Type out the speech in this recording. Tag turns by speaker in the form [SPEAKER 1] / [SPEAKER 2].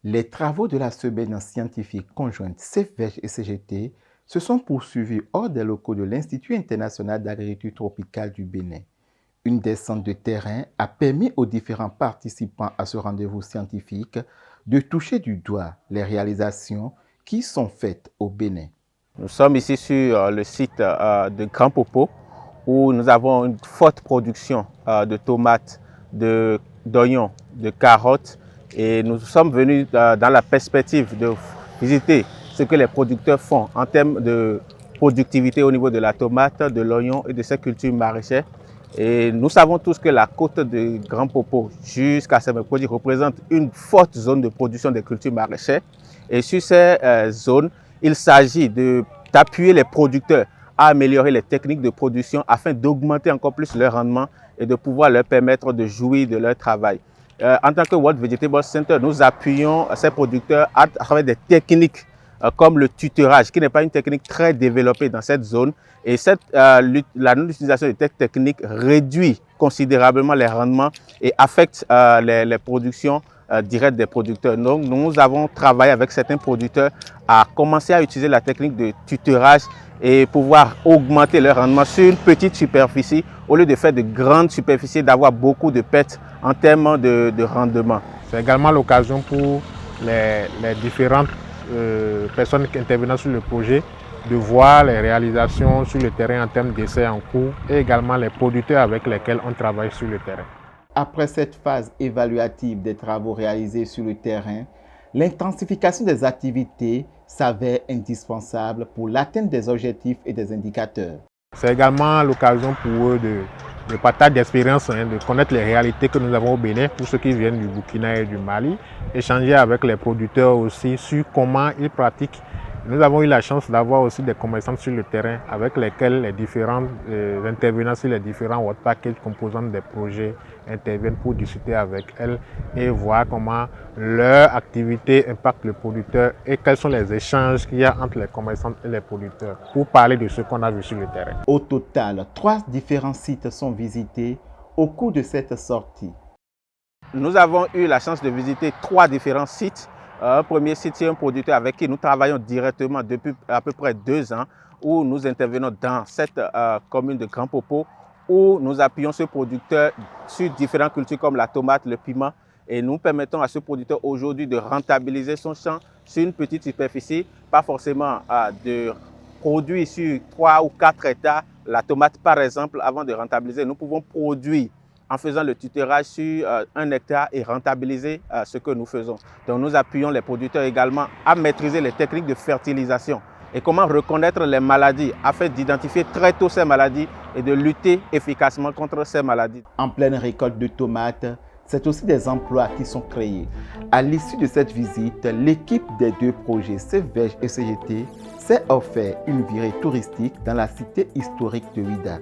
[SPEAKER 1] Les travaux de la semaine scientifique conjointe CEFVEJ et CGT se sont poursuivis hors des locaux de l'Institut international d'agriculture tropicale du Bénin. Une descente de terrain a permis aux différents participants à ce rendez-vous scientifique de toucher du doigt les réalisations qui sont faites au Bénin.
[SPEAKER 2] Nous sommes ici sur le site de Grand Popo où nous avons une forte production de tomates, d'oignons, de carottes et nous sommes venus dans la perspective de visiter ce que les producteurs font en termes de productivité au niveau de la tomate, de l'oignon et de ces cultures maraîchères. Et nous savons tous que la côte de Grand Popo jusqu'à Sémékodi représente une forte zone de production des cultures maraîchères. Et sur ces zones, il s'agit d'appuyer les producteurs à améliorer les techniques de production afin d'augmenter encore plus leur rendement et de pouvoir leur permettre de jouir de leur travail. En tant que World Vegetable Center, nous appuyons ces producteurs à travers des techniques comme le tutorage, qui n'est pas une technique très développée dans cette zone. Et la non-utilisation de cette technique réduit considérablement les rendements et affecte les productions directes des producteurs. Donc, nous avons travaillé avec certains producteurs à commencer à utiliser la technique de tutorage et pouvoir augmenter leur rendement sur une petite superficie au lieu de faire de grandes superficies, d'avoir beaucoup de pertes en termes de rendement.
[SPEAKER 3] C'est également l'occasion pour les différentes personnes qui interviennent sur le projet de voir les réalisations sur le terrain en termes d'essais en cours et également les producteurs avec lesquels on travaille sur le terrain.
[SPEAKER 1] Après cette phase évaluative des travaux réalisés sur le terrain, l'intensification des activités s'avère indispensable pour l'atteinte des objectifs et des indicateurs.
[SPEAKER 3] C'est également l'occasion pour eux de partage d'expérience, de connaître les réalités que nous avons au Bénin pour ceux qui viennent du Burkina et du Mali, échanger avec les producteurs aussi sur comment ils pratiquent. Nous avons eu la chance d'avoir aussi des commerçants sur le terrain avec lesquels les différents intervenants sur les différents World Package composantes des projets interviennent pour discuter avec elles et voir comment leur activité impacte le producteur et quels sont les échanges qu'il y a entre les commerçants et les producteurs pour parler de ce qu'on a vu sur le terrain.
[SPEAKER 1] Au total, 3 différents sites sont visités au cours de cette sortie.
[SPEAKER 2] Nous avons eu la chance de visiter 3 différents sites. Un premier site, c'est un producteur avec qui nous travaillons directement depuis à peu près 2 ans, où nous intervenons dans cette commune de Grand Popo, où nous appuyons ce producteur sur différentes cultures comme la tomate, le piment, et nous permettons à ce producteur aujourd'hui de rentabiliser son champ sur une petite superficie, pas forcément de produire sur 3 ou 4 hectares. La tomate, par exemple, avant de rentabiliser, nous pouvons produire en faisant le tutorage sur 1 hectare et rentabiliser ce que nous faisons. Donc nous appuyons les producteurs également à maîtriser les techniques de fertilisation et comment reconnaître les maladies afin d'identifier très tôt ces maladies et de lutter efficacement contre ces maladies.
[SPEAKER 1] En pleine récolte de tomates, c'est aussi des emplois qui sont créés. À l'issue de cette visite, l'équipe des 2 projets CEFVEJ et CGT s'est offert une virée touristique dans la cité historique de Ouidah.